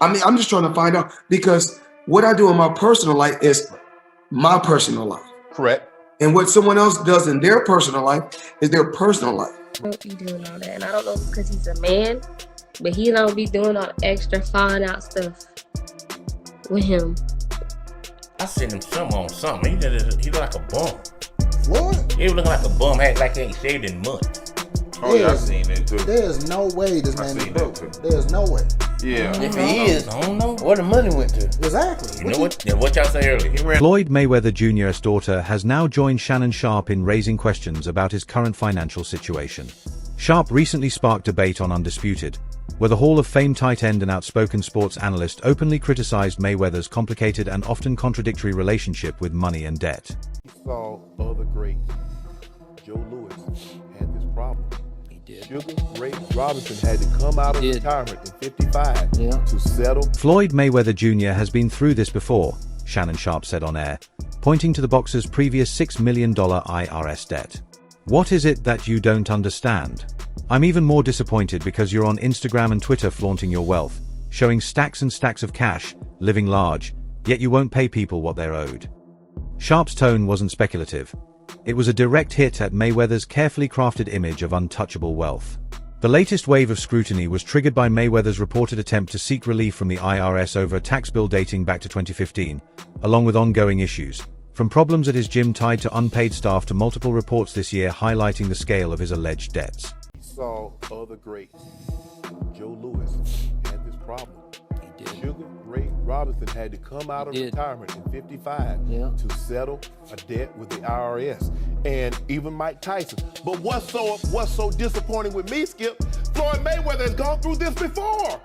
I mean, I'm just trying to find out, because what I do in my personal life is my personal life. Correct. And what someone else does in their personal life is their personal life. Don't be doing all that. And I don't know if it's because he's a man, but he don't be doing all extra fine out stuff with him. I seen him some on something. He look like a bum. What? He looking like a bum, like he ain't shaved in months. Oh yeah, I seen it too. There's no way this man is broke. There's no way. Yeah. If he is, I don't know where the money went to. Exactly. You know what? Yeah, what y'all say earlier. Floyd Mayweather Jr.'s daughter has now joined Shannon Sharpe in raising questions about his current financial situation. Sharpe recently sparked debate on Undisputed, where the Hall of Fame tight end and outspoken sports analyst openly criticized Mayweather's complicated and often contradictory relationship with money and debt. He saw other greats. Joe Louis had this problem. Sugar Ray Robinson had to come out of retirement in 55 to settle. Floyd Mayweather Jr. has been through this before, Shannon Sharpe said on air, pointing to the boxer's previous $6 million IRS debt. What is it that you don't understand? I'm even more disappointed because you're on Instagram and Twitter flaunting your wealth, showing stacks and stacks of cash, living large, yet you won't pay people what they're owed. Sharpe's tone wasn't speculative. It was a direct hit at Mayweather's carefully crafted image of untouchable wealth. The latest wave of scrutiny was triggered by Mayweather's reported attempt to seek relief from the IRS over a tax bill dating back to 2015, along with ongoing issues, from problems at his gym tied to unpaid staff to multiple reports this year highlighting the scale of his alleged debts. He saw other greats. Joe Louis had this problem. Sugar Ray Robinson had to come out of retirement in 55 to settle a debt with the IRS, and even Mike Tyson. But what's so disappointing with me, Skip? Floyd Mayweather has gone through this before.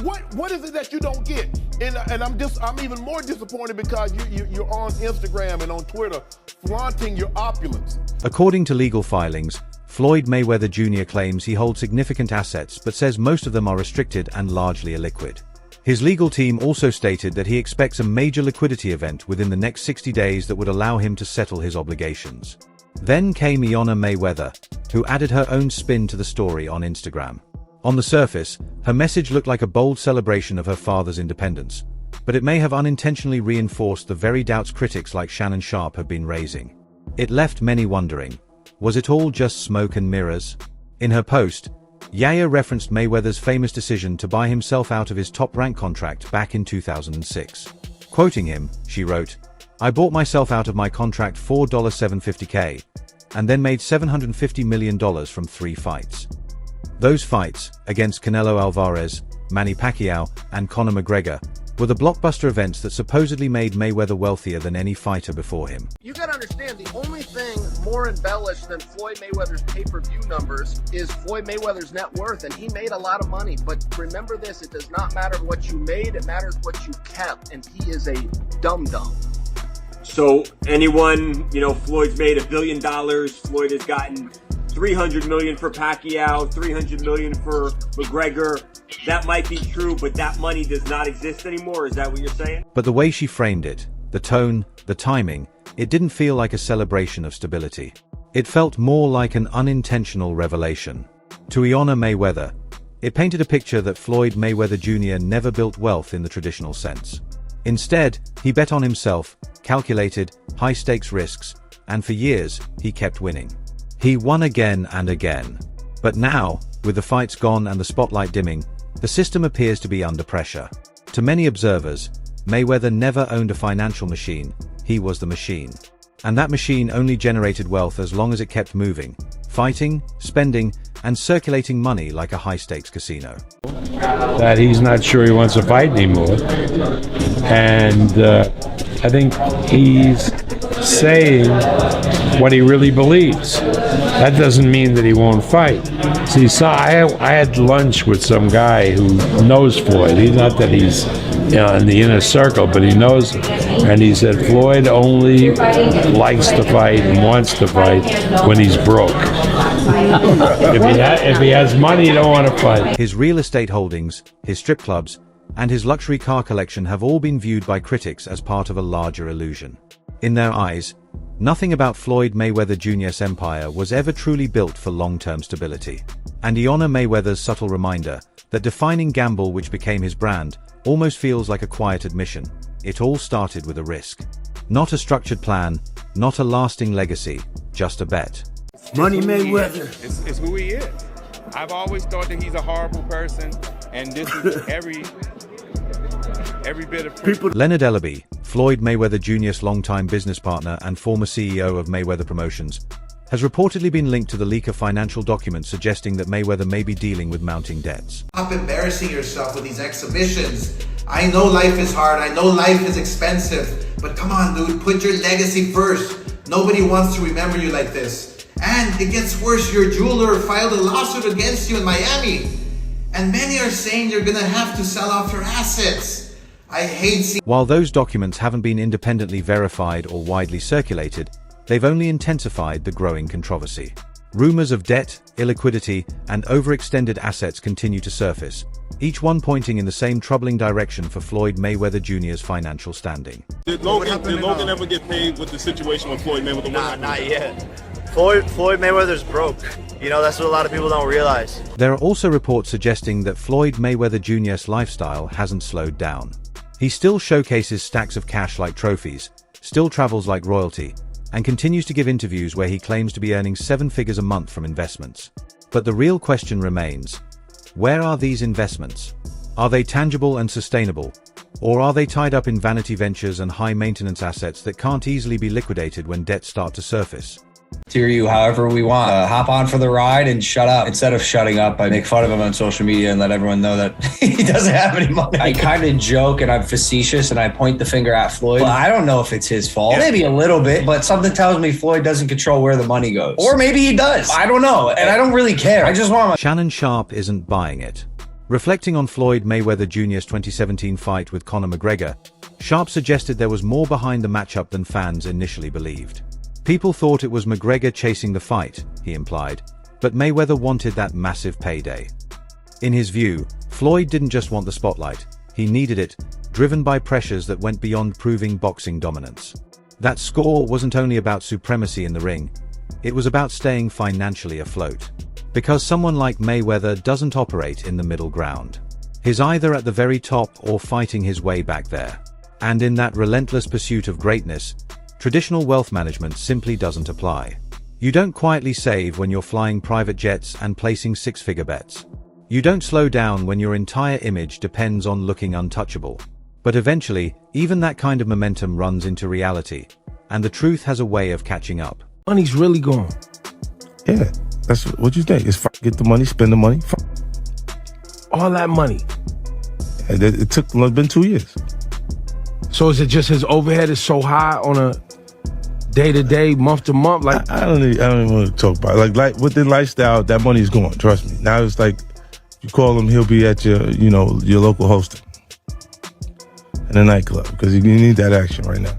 What is it that you don't get? And I'm even more disappointed because you're on Instagram and on Twitter flaunting your opulence. According to legal filings, Floyd Mayweather Jr. claims he holds significant assets but says most of them are restricted and largely illiquid. His legal team also stated that he expects a major liquidity event within the next 60 days that would allow him to settle his obligations. Then came Iona Mayweather, who added her own spin to the story on Instagram. On the surface, her message looked like a bold celebration of her father's independence, but it may have unintentionally reinforced the very doubts critics like Shannon Sharpe have been raising. It left many wondering, was it all just smoke and mirrors? In her post, Yaya referenced Mayweather's famous decision to buy himself out of his top-rank contract back in 2006. Quoting him, she wrote, "I bought myself out of my contract for $750K, and then made $750 million from 3 fights. Those fights, against Canelo Alvarez, Manny Pacquiao, and Conor McGregor, were the blockbuster events that supposedly made Mayweather wealthier than any fighter before him." You gotta understand, the only thing more embellished than Floyd Mayweather's pay-per-view numbers is Floyd Mayweather's net worth, and he made a lot of money. But remember this, it does not matter what you made, it matters what you kept, and he is a dum-dum. So anyone, Floyd's made $1 billion, Floyd has gotten $300 million for Pacquiao, $300 million for McGregor. That might be true, but that money does not exist anymore. Is that what you're saying? But the way she framed it, the tone, the timing, it didn't feel like a celebration of stability. It felt more like an unintentional revelation. To Iona Mayweather, it painted a picture that Floyd Mayweather Jr. never built wealth in the traditional sense. Instead, he bet on himself, calculated, high-stakes risks, and for years, he kept winning. He won again and again. But now, with the fights gone and the spotlight dimming, the system appears to be under pressure. To many observers, Mayweather never owned a financial machine, he was the machine. And that machine only generated wealth as long as it kept moving, fighting, spending, and circulating money like a high-stakes casino. That he's not sure he wants to fight anymore. And I think he's saying what he really believes. That doesn't mean that he won't fight. See, so I had lunch with some guy who knows Floyd. He's not that he's in the inner circle, but he knows him. And he said Floyd only likes to fight and wants to fight when he's broke. If he has money, he don't want to fight. His real estate holdings, his strip clubs, and his luxury car collection have all been viewed by critics as part of a larger illusion. In their eyes, nothing about Floyd Mayweather Jr.'s empire was ever truly built for long-term stability. And Iona Mayweather's subtle reminder, That defining gamble which became his brand almost feels like a quiet admission. It all started with a risk. Not a structured plan, not a lasting legacy, just a bet. Money Mayweather. It's who he is. I've always thought that he's a horrible person, and this is every bit of people. Leonard Ellaby, Floyd Mayweather Jr.'s longtime business partner and former CEO of Mayweather Promotions, has reportedly been linked to the leak of financial documents suggesting that Mayweather may be dealing with mounting debts. Stop embarrassing yourself with these exhibitions. I know life is hard, I know life is expensive, but come on, dude, put your legacy first. Nobody wants to remember you like this. And it gets worse, your jeweler filed a lawsuit against you in Miami. And many are saying you're gonna have to sell off your assets. I hate seeing— While those documents haven't been independently verified or widely circulated, they've only intensified the growing controversy. Rumors of debt, illiquidity, and overextended assets continue to surface, each one pointing in the same troubling direction for Floyd Mayweather Jr.'s financial standing. Did Logan ever get paid with the situation with Floyd Mayweather? Not yet. Floyd Mayweather's broke. You know, that's what a lot of people don't realize. There are also reports suggesting that Floyd Mayweather Jr.'s lifestyle hasn't slowed down. He still showcases stacks of cash like trophies, still travels like royalty, and continues to give interviews where he claims to be earning 7 figures a month from investments. But the real question remains, where are these investments? Are they tangible and sustainable? Or are they tied up in vanity ventures and high-maintenance assets that can't easily be liquidated when debts start to surface? Steer you however we want. Hop on for the ride and shut up. Instead of shutting up, I make fun of him on social media and let everyone know that he doesn't have any money. I kind of joke and I'm facetious and I point the finger at Floyd. Well, I don't know if it's his fault. Maybe a little bit, but something tells me Floyd doesn't control where the money goes. Or maybe he does. I don't know. And I don't really care. I just want my— Shannon Sharpe isn't buying it. Reflecting on Floyd Mayweather Jr.'s 2017 fight with Conor McGregor, Sharpe suggested there was more behind the matchup than fans initially believed. People thought it was McGregor chasing the fight, he implied, but Mayweather wanted that massive payday. In his view, Floyd didn't just want the spotlight, he needed it, driven by pressures that went beyond proving boxing dominance. That score wasn't only about supremacy in the ring, it was about staying financially afloat. Because someone like Mayweather doesn't operate in the middle ground. He's either at the very top or fighting his way back there. And in that relentless pursuit of greatness, traditional wealth management simply doesn't apply. You don't quietly save when you're flying private jets and placing 6-figure bets. You don't slow down when your entire image depends on looking untouchable. But eventually, even that kind of momentum runs into reality, and the truth has a way of catching up. Money's really gone. Yeah, that's what you think. It's get the money, spend the money. All that money. And it's been 2 years. So is it just his overhead is so high on a day-to-day, month-to-month? Like I don't even want to talk about it. Like with the lifestyle, that money's gone. Trust me. Now it's like you call him, he'll be at your local hosting in a nightclub because you need that action right now.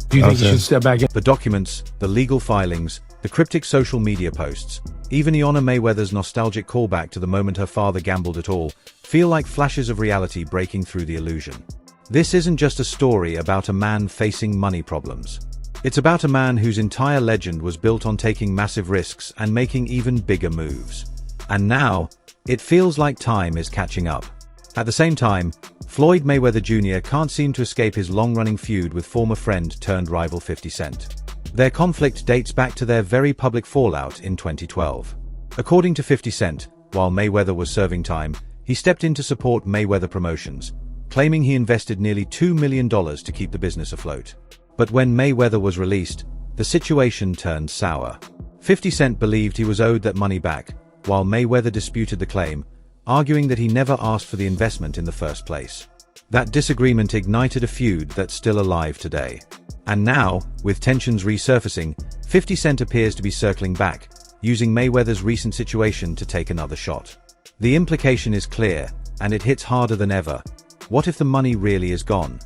Do you think he should step back in? The documents, the legal filings, the cryptic social media posts, even Iona Mayweather's nostalgic callback to the moment her father gambled it all, feel like flashes of reality breaking through the illusion. This isn't just a story about a man facing money problems. It's about a man whose entire legend was built on taking massive risks and making even bigger moves. And now, it feels like time is catching up. At the same time, Floyd Mayweather Jr. can't seem to escape his long-running feud with former friend turned rival 50 Cent. Their conflict dates back to their very public fallout in 2012. According to 50 Cent, while Mayweather was serving time, he stepped in to support Mayweather Promotions, claiming he invested nearly $2 million to keep the business afloat. But when Mayweather was released, the situation turned sour. 50 Cent believed he was owed that money back, while Mayweather disputed the claim, arguing that he never asked for the investment in the first place. That disagreement ignited a feud that's still alive today. And now, with tensions resurfacing, 50 Cent appears to be circling back, using Mayweather's recent situation to take another shot. The implication is clear, and it hits harder than ever. What if the money really is gone?